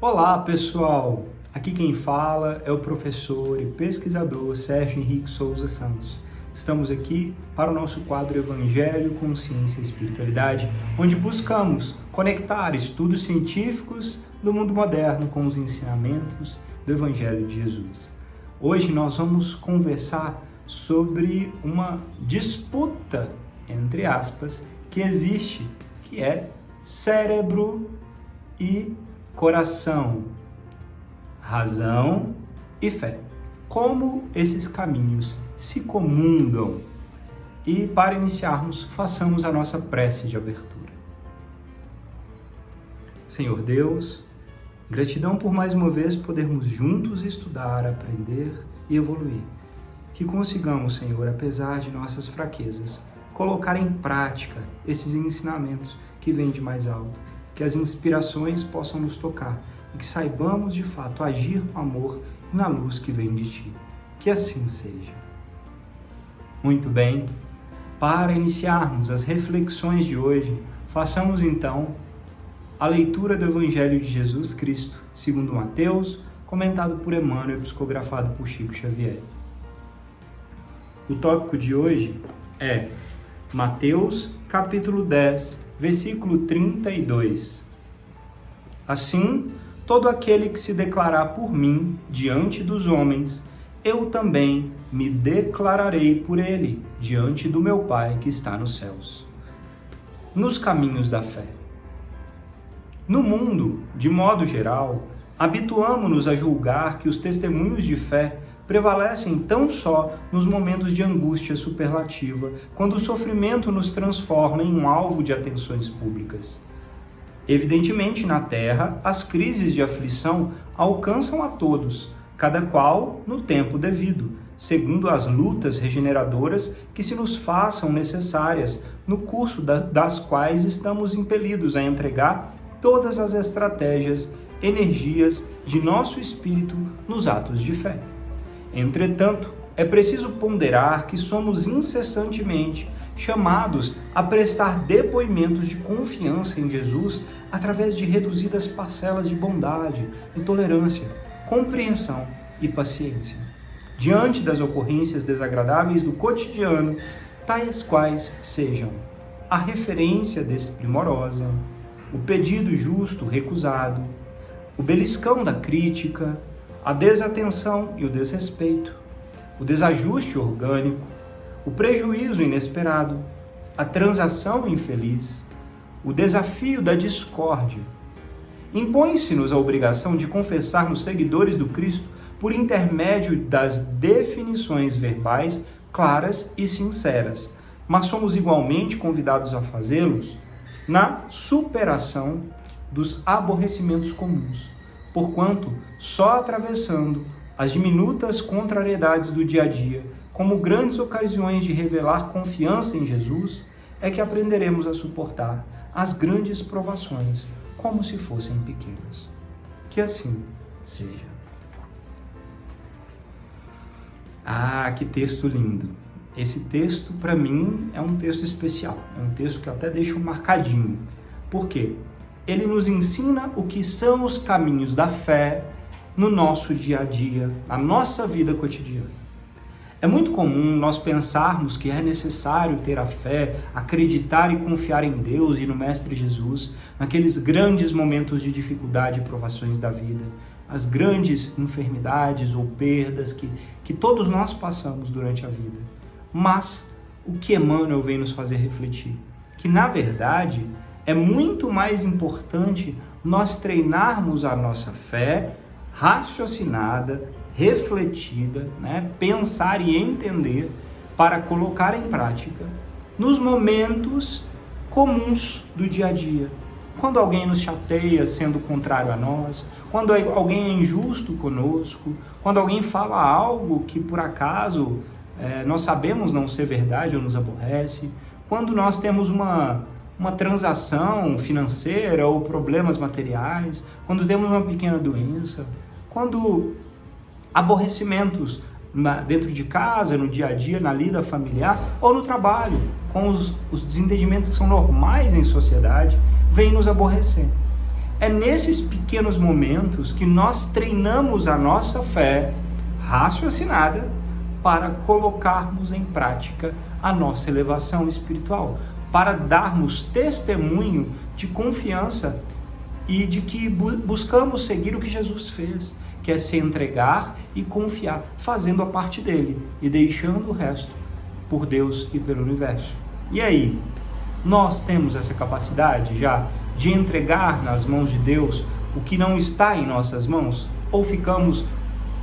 Olá, pessoal! Aqui quem fala é o professor e pesquisador Sérgio Henrique Souza Santos. Estamos aqui para o nosso quadro Evangelho, Consciência e Espiritualidade, onde buscamos conectar estudos científicos do mundo moderno com os ensinamentos do Evangelho de Jesus. Hoje nós vamos conversar sobre uma disputa, entre aspas, que existe, que é cérebro e coração, razão e fé. Como esses caminhos se comungam. E para iniciarmos, façamos a nossa prece de abertura. Senhor Deus, gratidão por mais uma vez podermos juntos estudar, aprender e evoluir. Que consigamos, Senhor, apesar de nossas fraquezas, colocar em prática esses ensinamentos que vêm de mais alto. Que as inspirações possam nos tocar e que saibamos de fato agir com amor e na luz que vem de Ti. Que assim seja. Muito bem, para iniciarmos as reflexões de hoje, façamos então a leitura do Evangelho de Jesus Cristo, segundo Mateus, comentado por Emmanuel e psicografado por Chico Xavier. O tópico de hoje é Mateus, capítulo 10, versículo 32. Assim, todo aquele que se declarar por mim diante dos homens, eu também me declararei por ele diante do meu Pai que está nos céus. Nos caminhos da fé. No mundo, de modo geral, habituamo-nos a julgar que os testemunhos de fé prevalecem tão só nos momentos de angústia superlativa, quando o sofrimento nos transforma em um alvo de atenções públicas. Evidentemente, na Terra, as crises de aflição alcançam a todos, cada qual no tempo devido, segundo as lutas regeneradoras que se nos façam necessárias, no curso das quais estamos impelidos a entregar todas as estratégias, energias de nosso espírito nos atos de fé. Entretanto, é preciso ponderar que somos incessantemente chamados a prestar depoimentos de confiança em Jesus através de reduzidas parcelas de bondade e tolerância, compreensão e paciência. Diante das ocorrências desagradáveis do cotidiano, tais quais sejam a referência desprimorosa, o pedido justo recusado, o beliscão da crítica, a desatenção e o desrespeito, o desajuste orgânico, o prejuízo inesperado, a transação infeliz, o desafio da discórdia. Impõe-se-nos a obrigação de confessar-nos seguidores do Cristo por intermédio das definições verbais claras e sinceras, mas somos igualmente convidados a fazê-los na superação dos aborrecimentos comuns, porquanto só atravessando as diminutas contrariedades do dia a dia, como grandes ocasiões de revelar confiança em Jesus, é que aprenderemos a suportar as grandes provações como se fossem pequenas. Que assim seja. Ah, que texto lindo! Esse texto, para mim, é um texto especial. É um texto que eu até deixo marcadinho. Por quê? Ele nos ensina o que são os caminhos da fé no nosso dia a dia, na nossa vida cotidiana. É muito comum nós pensarmos que é necessário ter a fé, acreditar e confiar em Deus e no Mestre Jesus, naqueles grandes momentos de dificuldade e provações da vida, as grandes enfermidades ou perdas que todos nós passamos durante a vida. Mas o que Emmanuel vem nos fazer refletir? Que, na verdade, é muito mais importante nós treinarmos a nossa fé raciocinada, refletida, pensar e entender para colocar em prática nos momentos comuns do dia a dia. Quando alguém nos chateia sendo contrário a nós, quando alguém é injusto conosco, quando alguém fala algo que por acaso nós sabemos não ser verdade ou nos aborrece, quando nós temos uma transação financeira ou problemas materiais, quando temos uma pequena doença, quando aborrecimentos dentro de casa, no dia a dia, na lida familiar ou no trabalho, com os desentendimentos que são normais em sociedade, vêm nos aborrecer. É nesses pequenos momentos que nós treinamos a nossa fé raciocinada para colocarmos em prática a nossa elevação espiritual, para darmos testemunho de confiança e de que buscamos seguir o que Jesus fez, que é se entregar e confiar, fazendo a parte dele e deixando o resto por Deus e pelo universo. E aí, nós temos essa capacidade já de entregar nas mãos de Deus o que não está em nossas mãos? Ou ficamos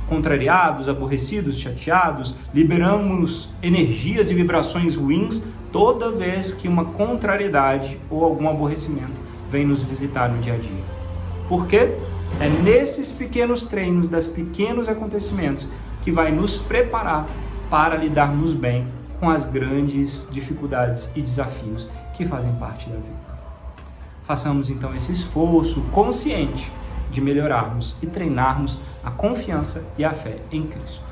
contrariados, aborrecidos, chateados, liberamos energias e vibrações ruins toda vez que uma contrariedade ou algum aborrecimento vem nos visitar no dia a dia? Por quê? É nesses pequenos treinos, das pequenos acontecimentos, que vai nos preparar para lidarmos bem com as grandes dificuldades e desafios que fazem parte da vida. Façamos então esse esforço consciente de melhorarmos e treinarmos a confiança e a fé em Cristo.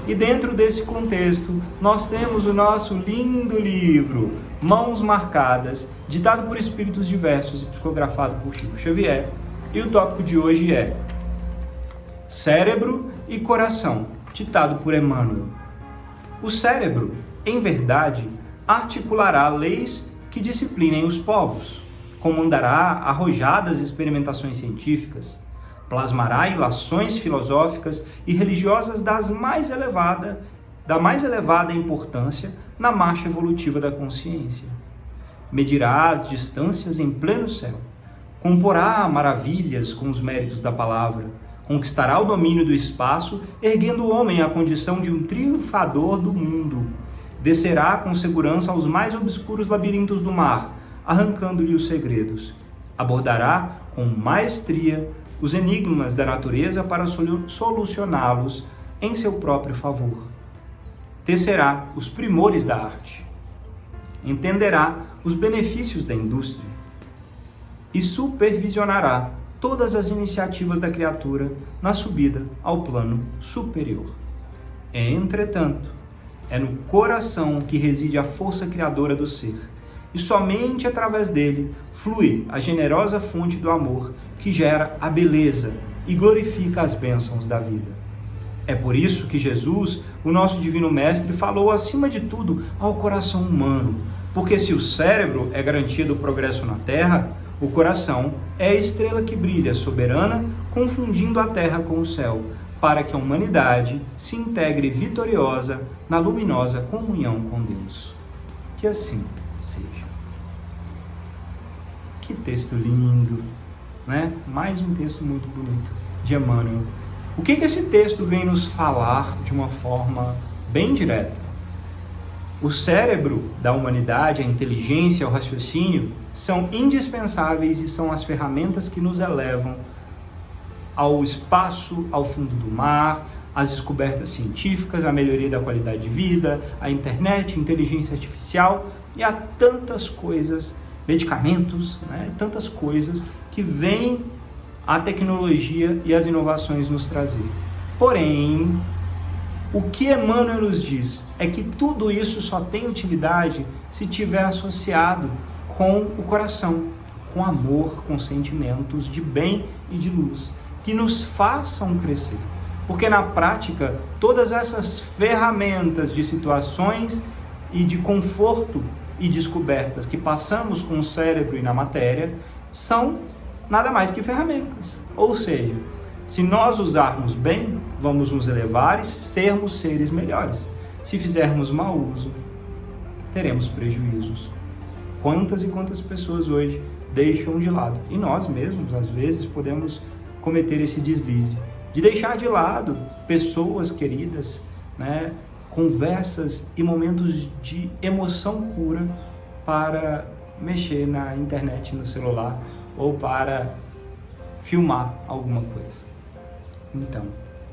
E dentro desse contexto, nós temos o nosso lindo livro, Mãos Marcadas, ditado por espíritos diversos e psicografado por Chico Xavier. E o tópico de hoje é Cérebro e Coração, ditado por Emmanuel. O cérebro, em verdade, articulará leis que disciplinem os povos, comandará arrojadas experimentações científicas, plasmará ilações filosóficas e religiosas da mais elevada importância na marcha evolutiva da consciência. Medirá as distâncias em pleno céu, comporá maravilhas com os méritos da palavra, conquistará o domínio do espaço, erguendo o homem à condição de um triunfador do mundo, descerá com segurança aos mais obscuros labirintos do mar, arrancando-lhe os segredos, abordará com maestria os enigmas da natureza para solucioná-los em seu próprio favor. Tecerá os primores da arte, entenderá os benefícios da indústria e supervisionará todas as iniciativas da criatura na subida ao plano superior. Entretanto, é no coração que reside a força criadora do ser, e somente através dele flui a generosa fonte do amor que gera a beleza e glorifica as bênçãos da vida. É por isso que Jesus, o nosso Divino Mestre, falou acima de tudo ao coração humano, porque se o cérebro é garantia do progresso na Terra, o coração é a estrela que brilha soberana, confundindo a Terra com o céu, para que a humanidade se integre vitoriosa na luminosa comunhão com Deus. Que assim seja. Que texto lindo, né? Mais um texto muito bonito de Emmanuel. O que esse texto vem nos falar de uma forma bem direta? O cérebro da humanidade, a inteligência, o raciocínio são indispensáveis e são as ferramentas que nos elevam ao espaço, ao fundo do mar, às descobertas científicas, à melhoria da qualidade de vida, à internet, inteligência artificial e a tantas coisas, medicamentos, né? Tantas coisas que vem a tecnologia e as inovações nos trazer. Porém, o que Emmanuel nos diz é que tudo isso só tem utilidade se tiver associado com o coração, com amor, com sentimentos de bem e de luz, que nos façam crescer. Porque na prática, todas essas ferramentas de situações e de conforto e descobertas que passamos com o cérebro e na matéria são nada mais que ferramentas. Ou seja, se nós usarmos bem, vamos nos elevar e sermos seres melhores. Se fizermos mau uso, teremos prejuízos. Quantas e quantas pessoas hoje deixam de lado, e nós mesmos, às vezes, podemos cometer esse deslize, de deixar de lado pessoas queridas, né, conversas e momentos de emoção pura para mexer na internet, no celular, ou para filmar alguma coisa. Então,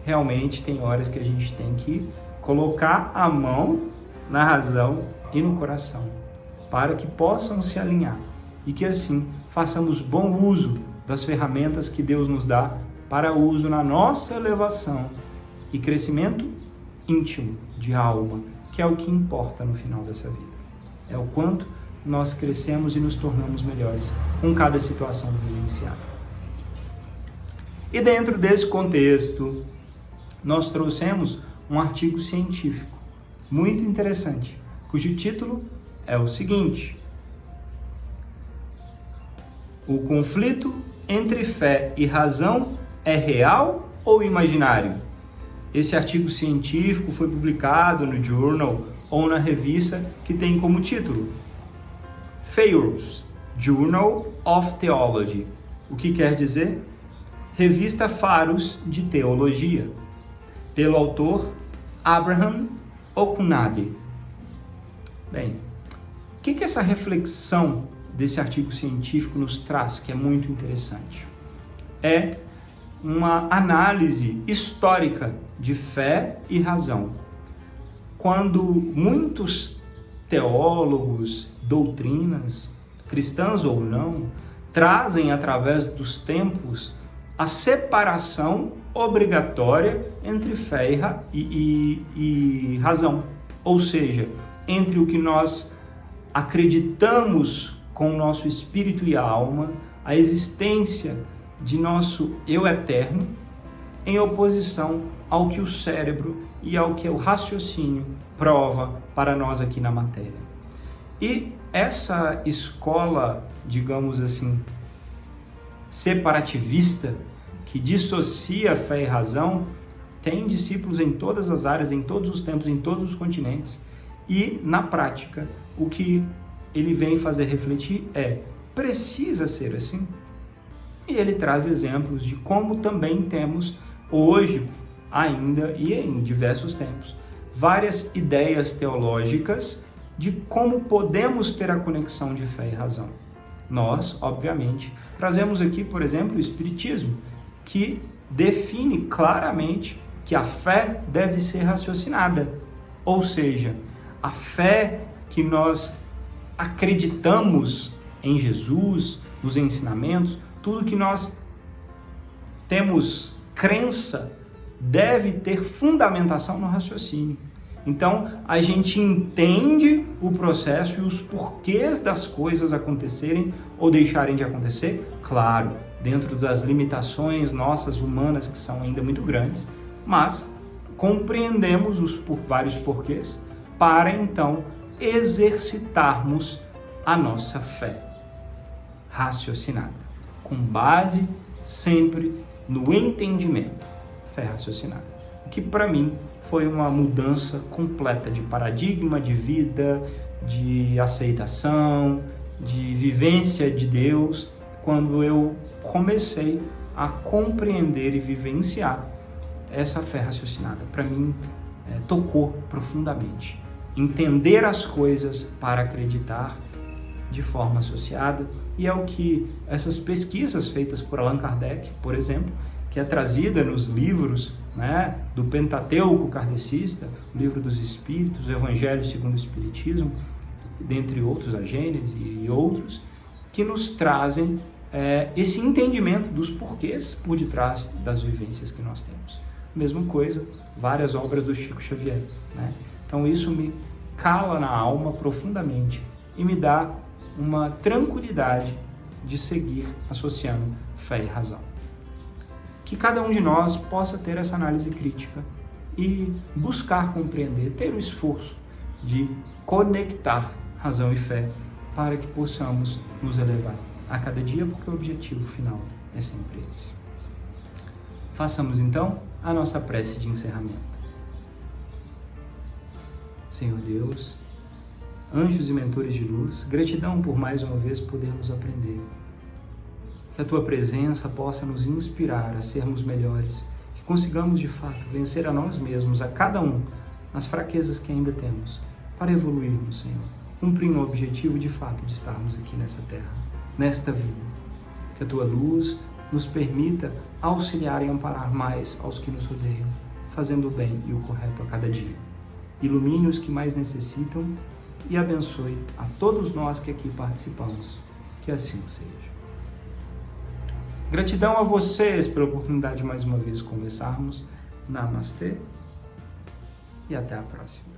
realmente tem horas que a gente tem que colocar a mão na razão e no coração, para que possam se alinhar e que assim façamos bom uso das ferramentas que Deus nos dá para uso na nossa elevação e crescimento íntimo de alma, que é o que importa no final dessa vida. É o quanto nós crescemos e nos tornamos melhores com cada situação vivenciada. E dentro desse contexto, nós trouxemos um artigo científico muito interessante, cujo título é o seguinte: o conflito entre fé e razão é real ou imaginário? Esse artigo científico foi publicado no Journal ou na revista que tem como título FAIRS, Journal of Theology. O que quer dizer? Revista Faros de Teologia, pelo autor Abraham Okunade. Bem, o que essa reflexão desse artigo científico nos traz, que é muito interessante? É uma análise histórica de fé e razão. Quando muitos teólogos, doutrinas, cristãs ou não, trazem através dos tempos a separação obrigatória entre fé e razão, ou seja, entre o que nós acreditamos com o nosso espírito e alma, a existência de nosso eu eterno, em oposição ao que o cérebro e ao que o raciocínio prova para nós aqui na matéria. E essa escola, digamos assim, separativista, que dissocia fé e razão, tem discípulos em todas as áreas, em todos os tempos, em todos os continentes, e na prática o que ele vem fazer refletir é: precisa ser assim? E ele traz exemplos de como também temos hoje, ainda e em diversos tempos, várias ideias teológicas de como podemos ter a conexão de fé e razão. Nós, obviamente, trazemos aqui, por exemplo, o Espiritismo, que define claramente que a fé deve ser raciocinada, ou seja, a fé que nós acreditamos em Jesus, nos ensinamentos, tudo que nós temos crença deve ter fundamentação no raciocínio. Então, a gente entende o processo e os porquês das coisas acontecerem ou deixarem de acontecer, claro, dentro das limitações nossas humanas, que são ainda muito grandes, mas compreendemos os vários porquês para, então, exercitarmos a nossa fé raciocinada, com base sempre no entendimento, fé raciocinada, o que para mim foi uma mudança completa de paradigma, de vida, de aceitação, de vivência de Deus, quando eu comecei a compreender e vivenciar essa fé raciocinada. Para mim, tocou profundamente. Entender as coisas para acreditar de forma associada, e é o que essas pesquisas feitas por Allan Kardec, por exemplo, que é trazida nos livros, né, do Pentateuco kardecista, o Livro dos Espíritos, o Evangelho segundo o Espiritismo, dentre outros, a Gênese e outros, que nos trazem esse entendimento dos porquês por detrás das vivências que nós temos. Mesma coisa, várias obras do Chico Xavier, né? Então isso me cala na alma profundamente e me dá uma tranquilidade de seguir associando fé e razão. Que cada um de nós possa ter essa análise crítica e buscar compreender, ter o esforço de conectar razão e fé para que possamos nos elevar a cada dia, porque o objetivo final é sempre esse. Façamos então a nossa prece de encerramento. Senhor Deus, anjos e mentores de luz, gratidão por mais uma vez podermos aprender. Que a Tua presença possa nos inspirar a sermos melhores, que consigamos de fato vencer a nós mesmos, a cada um, nas fraquezas que ainda temos, para evoluirmos, Senhor, cumprindo o objetivo de fato de estarmos aqui nessa terra, nesta vida. Que a Tua luz nos permita auxiliar e amparar mais aos que nos rodeiam, fazendo o bem e o correto a cada dia. Ilumine os que mais necessitam e abençoe a todos nós que aqui participamos. Que assim seja. Gratidão a vocês pela oportunidade de mais uma vez conversarmos. Namastê e até a próxima.